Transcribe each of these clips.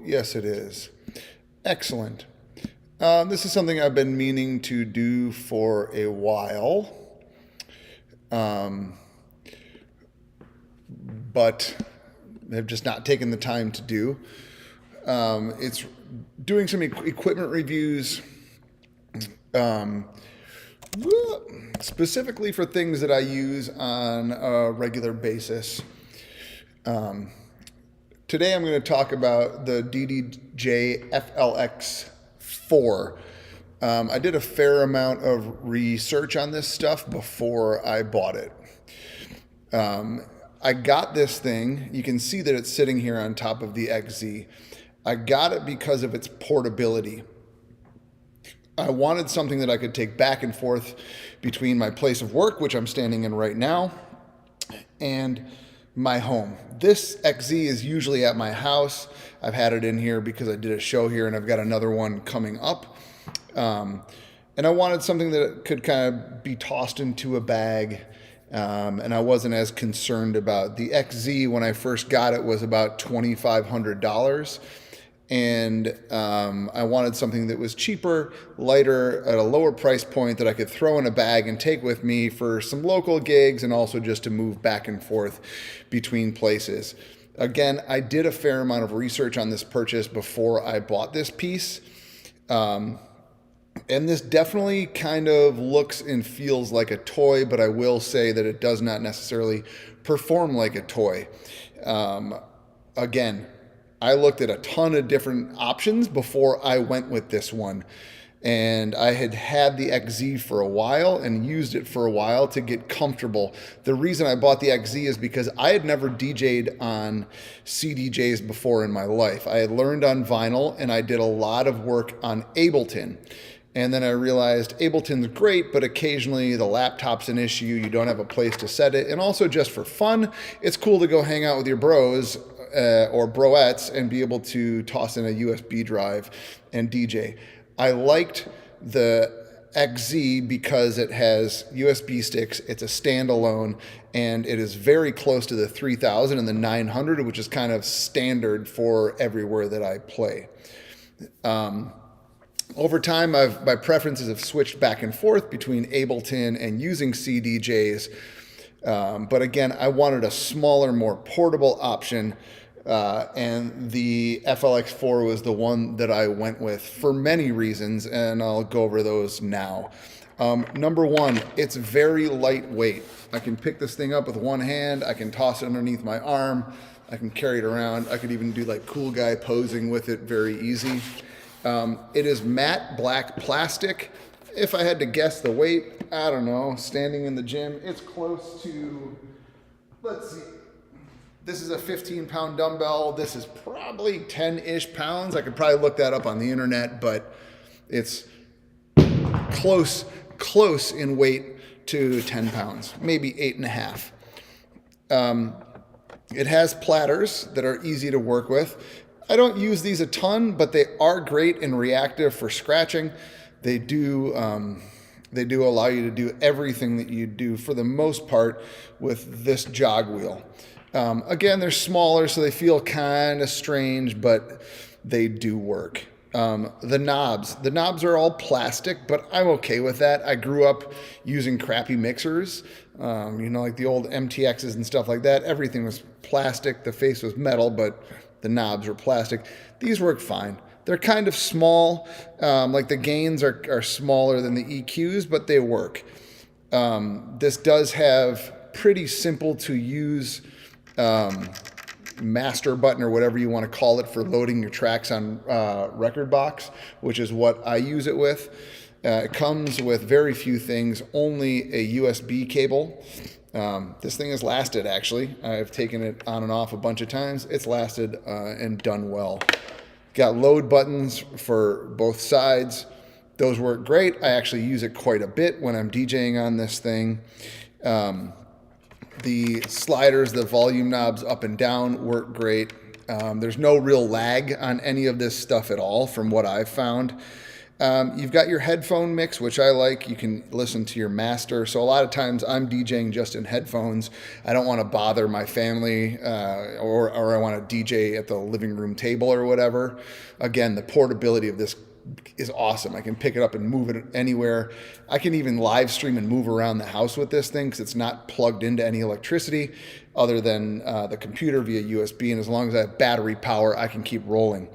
Yes, it is. Excellent. This is something I've been meaning to do for a while, but have just not taken the time to do. It's doing some equipment reviews, specifically for things that I use on a regular basis. Today I'm going to talk about the DDJ-FLX4. I did a fair amount of research on this stuff before I bought it. I got this thing. You can see that it's sitting here on top of the XZ. I got it because of its portability. I wanted something that I could take back and forth between my place of work, which I'm standing in right now, and my home. This XZ is usually at my house. I've had it in here because I did a show here and I've got another one coming up. And I wanted something that could kind of be tossed into a bag. And I wasn't as concerned about the XZ. When I first got it was about $2,500. And I wanted something that was cheaper, lighter, at a lower price point that I could throw in a bag and take with me for some local gigs and also just to move back and forth between places. Again, I did a fair amount of research on this purchase before I bought this piece. And this definitely kind of looks and feels like a toy, but I will say that it does not necessarily perform like a toy. Again, I looked at a ton of different options before I went with this one. And I had the XZ for a while and used it for a while to get comfortable. The reason I bought the XZ is because I had never DJ'd on CDJs before in my life. I had learned on vinyl and I did a lot of work on Ableton. And then I realized Ableton's great, but occasionally the laptop's an issue. You don't have a place to set it. And also just for fun, it's cool to go hang out with your bros or broettes and be able to toss in a USB drive and DJ. I liked the XZ because it has USB sticks, it's a standalone, and it is very close to the 3000 and the 900, which is kind of standard for everywhere that I play. Over time, my preferences have switched back and forth between Ableton and using CDJs. But again, I wanted a smaller, more portable option. And the FLX4 was the one that I went with for many reasons, and I'll go over those now. Number one, it's very lightweight. I can pick this thing up with one hand. I can toss it underneath my arm. I can carry it around. I could even do like cool guy posing with it very easy. It is matte black plastic. If I had to guess the weight, I don't know, standing in the gym, it's close to, let's see, this is a 15-pound dumbbell. This is probably 10-ish pounds. I could probably look that up on the internet, but it's close in weight to 10 pounds, maybe 8.5. It has platters that are easy to work with. I don't use these a ton, but they are great and reactive for scratching. They do allow you to do everything that you do for the most part with this jog wheel. Again, they're smaller, so they feel kind of strange, but they do work. The knobs are all plastic, but I'm okay with that. I grew up using crappy mixers, like the old MTXs and stuff like that. Everything was plastic. The face was metal, but the knobs were plastic. These work fine. They're kind of small, like the gains are smaller than the EQs, but they work. This does have pretty simple to use master button or whatever you want to call it for loading your tracks on Record Box, which is what I use it with. It comes with very few things, only a USB cable. This thing has lasted, actually. I've taken it on and off a bunch of times. It's lasted and done well. Got load buttons for both sides. Those work great. I actually use it quite a bit when I'm DJing on this thing. The sliders, the volume knobs up and down work great. There's no real lag on any of this stuff at all from what I've found. You've got your headphone mix, which I like. You can listen to your master. So a lot of times I'm DJing just in headphones. I don't want to bother my family, or I want to DJ at the living room table or whatever. Again, the portability of this is awesome. I can pick it up and move it anywhere. I can even live stream and move around the house with this thing because it's not plugged into any electricity other than the computer via USB. And as long as I have battery power, I can keep rolling.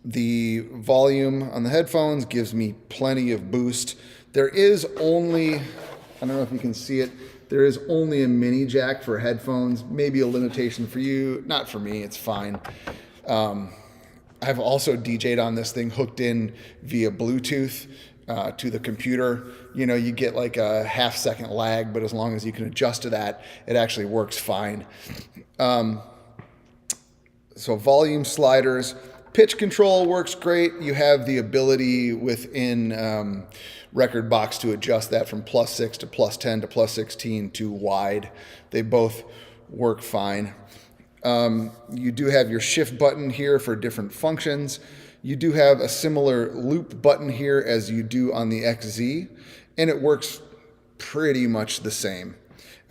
The volume on the headphones gives me plenty of boost. There is only, I don't know if you can see it, there is only a mini jack for headphones. Maybe a limitation for you, not for me, it's fine. I've also DJ'd on this thing hooked in via Bluetooth to the computer. You know, you get like a half-second lag, but as long as you can adjust to that, it actually works fine. So volume sliders. Pitch control works great. You have the ability within Rekordbox to adjust that from +6 to +10 to +16 to wide. They both work fine. You do have your shift button here for different functions. You do have a similar loop button here as you do on the XZ, and it works pretty much the same.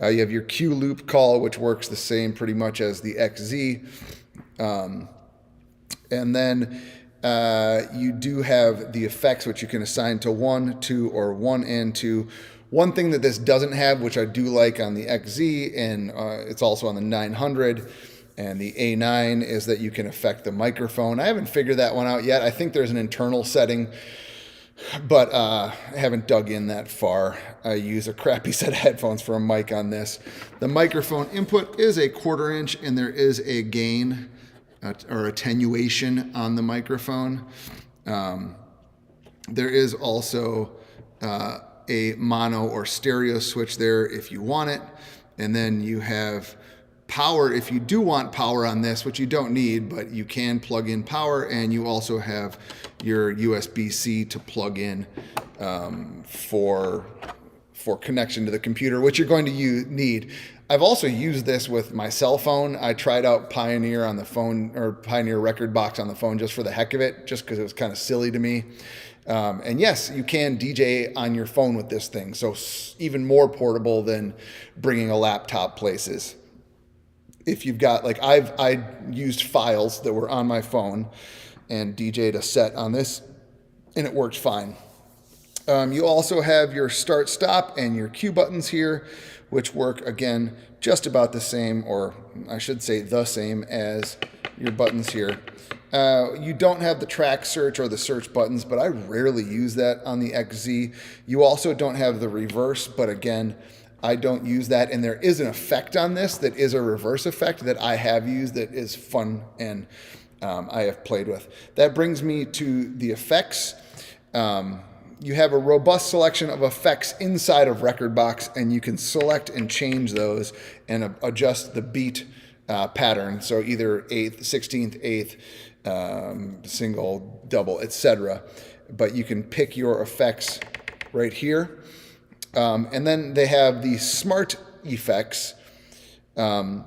You have your Q loop call, which works the same pretty much as the XZ. And then you do have the effects, which you can assign to 1, 2, or 1 and 2. One thing that this doesn't have, which I do like on the XZ, and it's also on the 900 and the A9, is that you can affect the microphone. I haven't figured that one out yet. I think there's an internal setting, but I haven't dug in that far. I use a crappy set of headphones for a mic on this. The microphone input is a 1/4 inch, and there is a gain or attenuation on the microphone. There is also a mono or stereo switch there if you want it. And then you have power if you do want power on this, which you don't need, but you can plug in power. And you also have your USB-C to plug in for connection to the computer, which you're going to need. I've also used this with my cell phone. I tried out Pioneer on the phone, or Pioneer Rekordbox on the phone, just for the heck of it, just because it was kind of silly to me. And yes, you can DJ on your phone with this thing, so even more portable than bringing a laptop places. If you've got, like, I used files that were on my phone and DJ'd a set on this, and it worked fine. You also have your start, stop, and your cue buttons here, which work, again, just about the same, or I should say the same as your buttons here. You don't have the track search or the search buttons, but I rarely use that on the XZ. You also don't have the reverse, but again, I don't use that. And there is an effect on this that is a reverse effect that I have used that is fun and I have played with. That brings me to the effects. You have a robust selection of effects inside of Rekordbox, and you can select and change those and adjust the beat pattern. So either 8th, 16th, 8th, single, double, etc. But you can pick your effects right here. And then they have the smart effects. And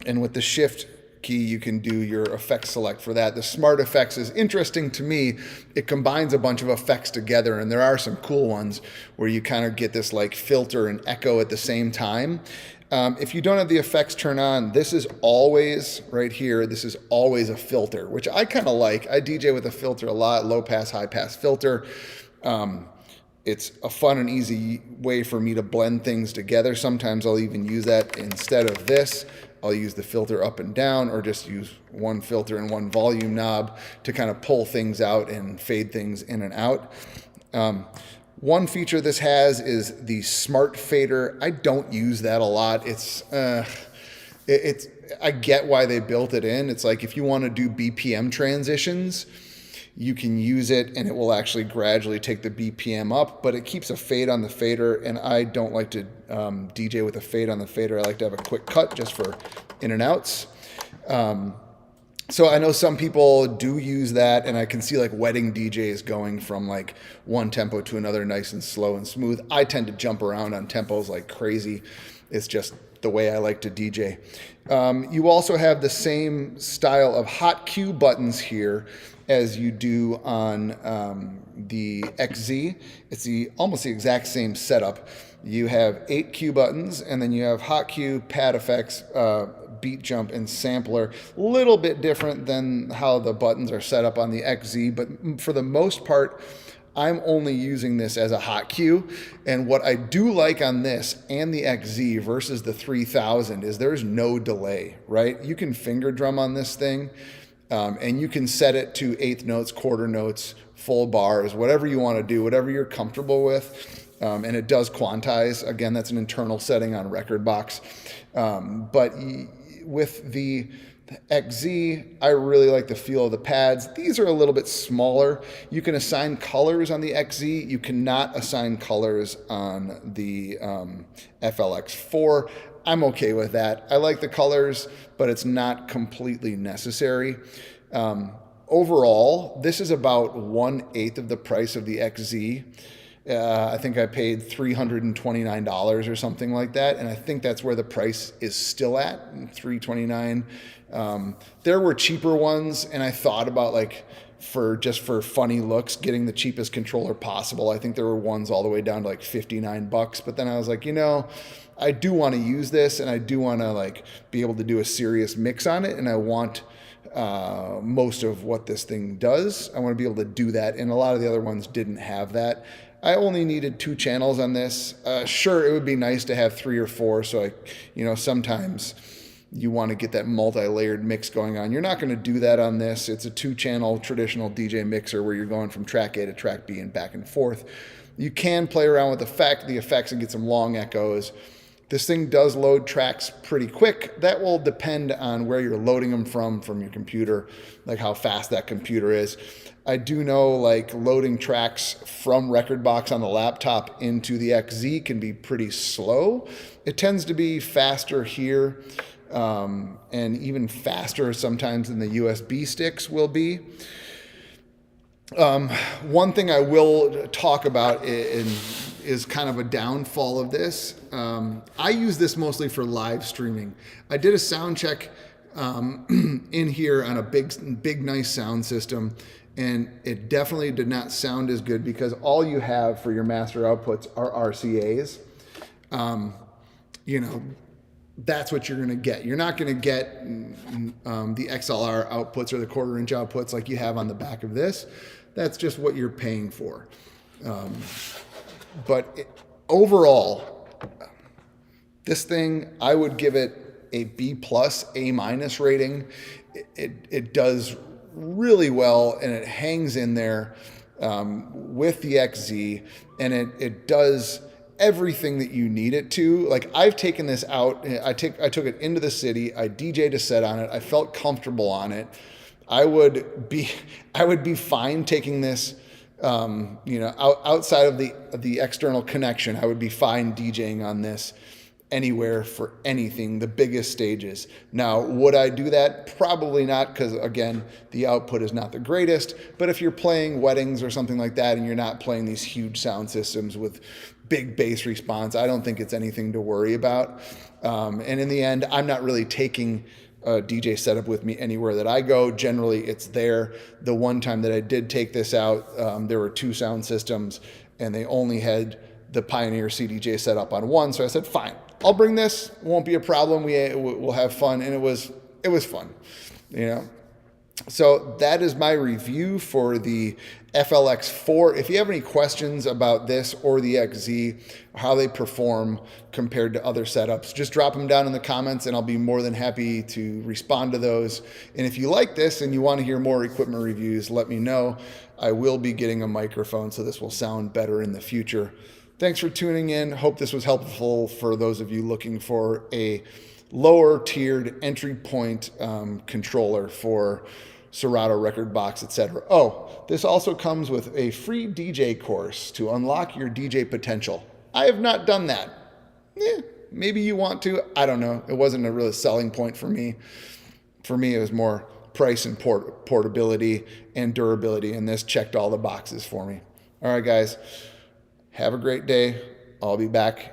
with the shift key, you can do your effect select for that. The smart effects is interesting to me. It combines a bunch of effects together, and there are some cool ones where you kind of get this like filter and echo at the same time. If you don't have the effects turned on, this is always right here. This is always a filter, which I kind of like. I DJ with a filter a lot, low pass, high pass filter. It's a fun and easy way for me to blend things together. Sometimes I'll even use that instead of this. I'll use the filter up and down, or just use one filter and one volume knob to kind of pull things out and fade things in and out. One feature this has is the smart fader. I don't use that a lot. I get why they built it in. It's like if you want to do BPM transitions, you can use it and it will actually gradually take the BPM up, but it keeps a fade on the fader, and I don't like to DJ with a fade on the fader. I like to have a quick cut just for in and outs. So I know some people do use that, and I can see like wedding DJs going from like one tempo to another nice and slow and smooth. I tend to jump around on tempos like crazy. It's just the way I like to DJ. You also have the same style of hot cue buttons here as you do on the XZ. It's almost the exact same setup. You have 8 cue buttons, and then you have hot cue, pad effects, beat jump, and sampler. A little bit different than how the buttons are set up on the XZ, but for the most part, I'm only using this as a hot cue. And what I do like on this and the XZ versus the 3000 is there's no delay, right? You can finger drum on this thing, and you can set it to eighth notes, quarter notes, full bars, whatever you want to do, whatever you're comfortable with. And it does quantize. Again, that's an internal setting on Rekordbox. But with the XZ, I really like the feel of the pads. These are a little bit smaller. You can assign colors on the XZ. You cannot assign colors on the FLX4. I'm okay with that. I like the colors, but it's not completely necessary. Overall, this is about 1/8 of the price of the XZ. I think I paid $329 or something like that, and I think that's where the price is still at, $329. There were cheaper ones, and I thought about like for funny looks, getting the cheapest controller possible. I think there were ones all the way down to like $59, but then I was like, I do want to use this, and I do want to like be able to do a serious mix on it, and I want most of what this thing does. I want to be able to do that, and a lot of the other ones didn't have that. I only needed 2 channels on this. Sure, it would be nice to have 3 or 4, so sometimes you want to get that multi-layered mix going on. You're not going to do that on this. It's a 2-channel traditional DJ mixer where you're going from track A to track B and back and forth. You can play around with the effects and get some long echoes. This thing does load tracks pretty quick. That will depend on where you're loading them from your computer, like how fast that computer is. I do know like loading tracks from Rekordbox on the laptop into the XZ can be pretty slow. It tends to be faster here, and even faster sometimes than the USB sticks will be. One thing I will talk about is kind of a downfall of this. I use this mostly for live streaming. I did a sound check in here on a big nice sound system, and it definitely did not sound as good because all you have for your master outputs are RCAs. That's what you're going to get. You're not going to get the XLR outputs or the 1/4 inch outputs like you have on the back of this. That's just what you're paying for. Overall, this thing, I would give it a B+, A- rating. It does really well, and it hangs in there with the XZ, and it does everything that you need it to. Like, I've taken this out. I took it into the city. I DJ'd a set on it. I felt comfortable on it. I would be fine taking this, outside of the external connection. I would be fine DJing on this anywhere for anything, the biggest stages. Now, would I do that? Probably not, because again, the output is not the greatest. But if you're playing weddings or something like that, and you're not playing these huge sound systems with big bass response, I don't think it's anything to worry about. And in the end, I'm not really taking a DJ setup with me anywhere that I go. Generally, it's there. The one time that I did take this out, there were 2 sound systems, and they only had the Pioneer CDJ set up on one. So I said, fine, I'll bring this. Won't be a problem. We'll have fun. And it was fun, So that is my review for the FLX4. If you have any questions about this or the XZ, how they perform compared to other setups, just drop them down in the comments, and I'll be more than happy to respond to those. And if you like this and you want to hear more equipment reviews, let me know. I will be getting a microphone, so this will sound better in the future. Thanks for tuning in. Hope this was helpful for those of you looking for a lower tiered entry point controller for Serato, Rekordbox, etc. Oh, this also comes with a free DJ course to unlock your DJ potential. I have not done that. Maybe you want to. I don't know. It wasn't a real selling point for me. For me, it was more price and portability and durability, and this checked all the boxes for me. All right, guys. Have a great day. I'll be back.